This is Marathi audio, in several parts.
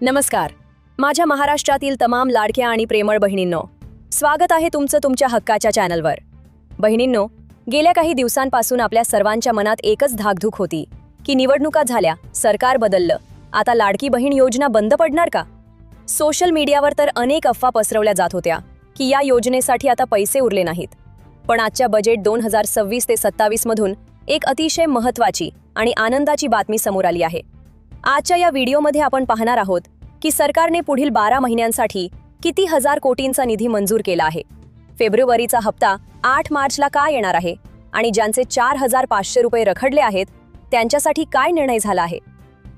नमस्कार. माझ्या महाराष्ट्रातील तमाम लाडक्या आणि प्रेमळ बहिणींनो, स्वागत आहे तुमचं तुमच्या हक्काच्या चॅनलवर. बहिणींनो, गेल्या काही दिवसांपासून आपल्या सर्वांच्या मनात एकच धाकधूक होती की निवडणुका झाल्या, सरकार बदललं, आता लाडकी बहीण योजना बंद पडणार का? सोशल मीडियावर तर अनेक अफवा पसरवल्या जात होत्या की या योजनेसाठी आता पैसे उरले नाहीत. पण आजच्या बजेट 2026 ते 27 मधून एक अतिशय महत्त्वाची आणि आनंदाची बातमी समोर आली आहे. आजच्या या व्हिडिओमध्ये आपण पाहणार आहोत की सरकारने पुढील 12 महिन्यांसाठी किती हजार कोटींचा निधी मंजूर केला आहे. फेब्रुवारीचा हप्ता 8 मार्चला काय येणार आहे आणि ज्यांचे 4500 रुपये रखडले आहेत त्यांच्यासाठी काय निर्णय झाला आहे.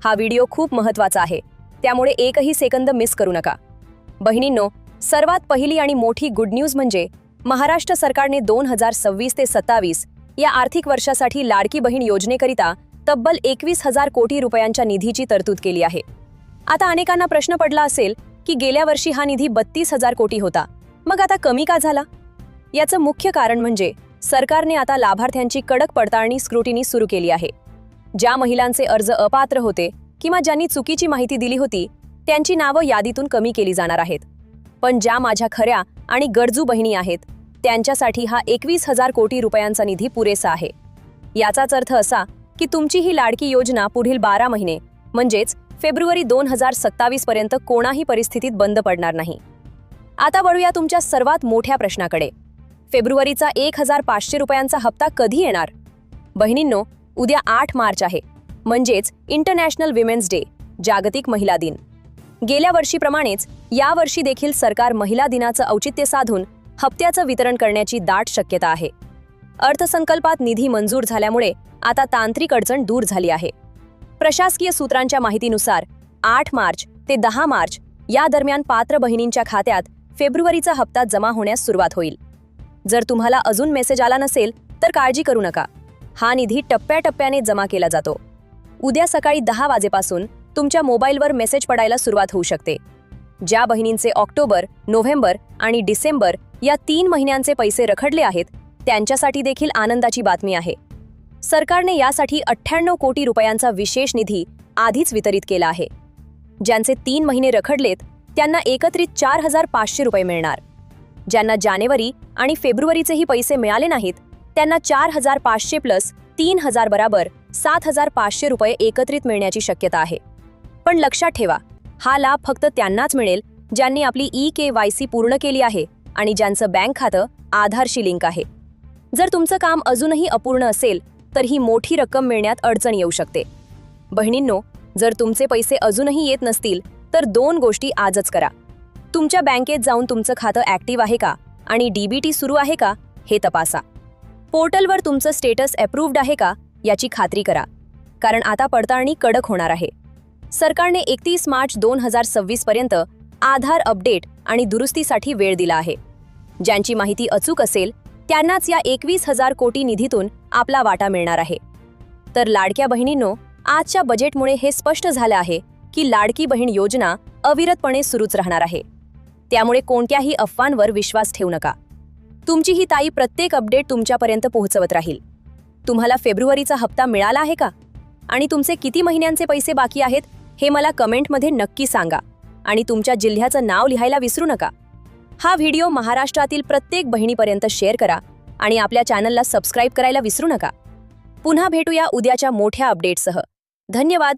हा व्हिडिओ खूप महत्त्वाचा आहे, त्यामुळे एकही सेकंद मिस करू नका. बहिणींनो, सर्वात पहिली आणि मोठी गुड न्यूज म्हणजे महाराष्ट्र सरकारने 2026 ते 27 या आर्थिक वर्षासाठी लाडकी बहीण योजनेकरिता तब्बल 21,000 कोटी रुपयांच्या निधीची तरतूद केली आहे. आता अनेकांना प्रश्न पडला असेल की गेल्या वर्षी हा निधी 32,000 कोटी होता, मग आता कमी का झाला? याचं मुख्य कारण म्हणजे सरकारने आता लाभार्थ्यांची कडक पडताळणी स्क्रुटिनी सुरू केली आहे. ज्या महिलांचे अर्ज अपात्र होते किंवा ज्यांनी चुकीची माहिती दिली होती त्यांची नावं यादीतून कमी केली जाणार आहेत. पण ज्या माझ्या खऱ्या आणि गरजू बहिणी आहेत त्यांच्यासाठी हा 21,000 कोटी रुपयांचा निधी पुरेसा आहे. याचाच अर्थ असा की तुमची ही लाडकी योजना पुढील 12 महिने म्हणजेच फेब्रुवारी 2027 पर्यंत कोणाही परिस्थितीत बंद पडणार नाही. आता वळूया तुमच्या सर्वात मोठ्या प्रश्नाकडे. फेब्रुवारीचा 1,500 रुपयांचा हप्ता कधी येणार? बहिणींनो, उद्या 8 मार्च आहे, म्हणजेच इंटरनॅशनल विमेन्स डे, जागतिक महिला दिन. गेल्या वर्षीप्रमाणेच यावर्षी देखील सरकार महिला दिनाचं औचित्य साधून हप्त्याचं वितरण करण्याची दाट शक्यता आहे. अर्थसंकल्पात निधी मंजूर झाल्यामुळे आता तांत्रिक अडचण दूर झाली आहे. प्रशासकीय सूत्रांच्या माहितीनुसार 8 मार्च ते 10 मार्च या दरम्यान पात्र बहिणींच्या खात्यात फेब्रुवारीचा हप्ता जमा होण्यास सुरुवात होईल. जर तुम्हाला अजून मेसेज आला नसेल तर काळजी करू नका. हा निधी टप्प्याटप्प्याने जमा केला जातो. उद्या सकाळी 10 वाजेपासून तुमच्या मोबाईलवर मेसेज पडायला सुरुवात होऊ शकते. ज्या बहिणींचे ऑक्टोबर, नोव्हेंबर आणि डिसेंबर या 3 महिन्यांचे पैसे रखडले आहेत त्यांच्यासाठी देखील आनंदाची बातमी आहे. सरकारने यासाठी 98 कोटी रुपयांचा विशेष निधी आधीच वितरित केला आहे. ज्यांचे 3 महिने रखडलेत त्यांना एकत्रित 4,500 रुपये मिळणार. ज्यांना जानेवारी आणि फेब्रुवारीचेही पैसे मिळाले नाहीत त्यांना 4,500 प्लस 3,000 बराबर 7,500 रुपये एकत्रित मिळण्याची शक्यता आहे. पण लक्षात ठेवा, हा लाभ फक्त त्यांनाच मिळेल ज्यांनी आपली EKYC पूर्ण केली आहे आणि ज्यांचं बँक खातं आधारशी लिंक आहे. जर तुमचं काम अजूनही अपूर्ण असेल तर ही मोठी रक्कम मिळण्यात अडचण येऊ शकते. बहिणींनो, जर तुमचे पैसे अजूनही येत नसतील तर 2 गोष्टी आजच करा. तुमच्या बँकेत जाऊन तुमचं खातं ॲक्टिव्ह आहे का आणि DBT सुरू आहे का हे तपासा. पोर्टलवर तुमचं स्टेटस अप्रूव्ड आहे का याची खात्री करा, कारण आता पडताळणी कडक होणार आहे. सरकारने 31 मार्च 2026 पर्यंत आधार अपडेट आणि दुरुस्तीसाठी वेळ दिला आहे. ज्यांची माहिती अचूक असेल त्यांनाच या 21,000 कोटी निधीतून आपला वाटा मिळणार आहे. तर लाडक्या बहिणींनो, आजच्या बजेटमुळे हे स्पष्ट झालं आहे की लाडकी बहीण योजना अविरतपणे सुरूच राहणार आहे. त्यामुळे कोणत्याही अफवांवर विश्वास ठेवू नका. तुमची ही ताई प्रत्येक अपडेट तुमच्यापर्यंत पोहोचवत राहील. तुम्हाला फेब्रुवारीचा हप्ता मिळाला आहे का आणि तुमचे किती महिन्यांचे पैसे बाकी आहेत हे मला कमेंटमध्ये नक्की सांगा आणि तुमच्या जिल्ह्याचं नाव लिहायला विसरू नका. हा व्हिडिओ महाराष्ट्रातील प्रत्येक बहिणीपर्यंत शेअर करा आणि आपल्या चॅनलला सबस्क्राईब करायला विसरू नका. पुन्हा भेटूया उद्याच्या मोठ्या अपडेटसह. धन्यवाद.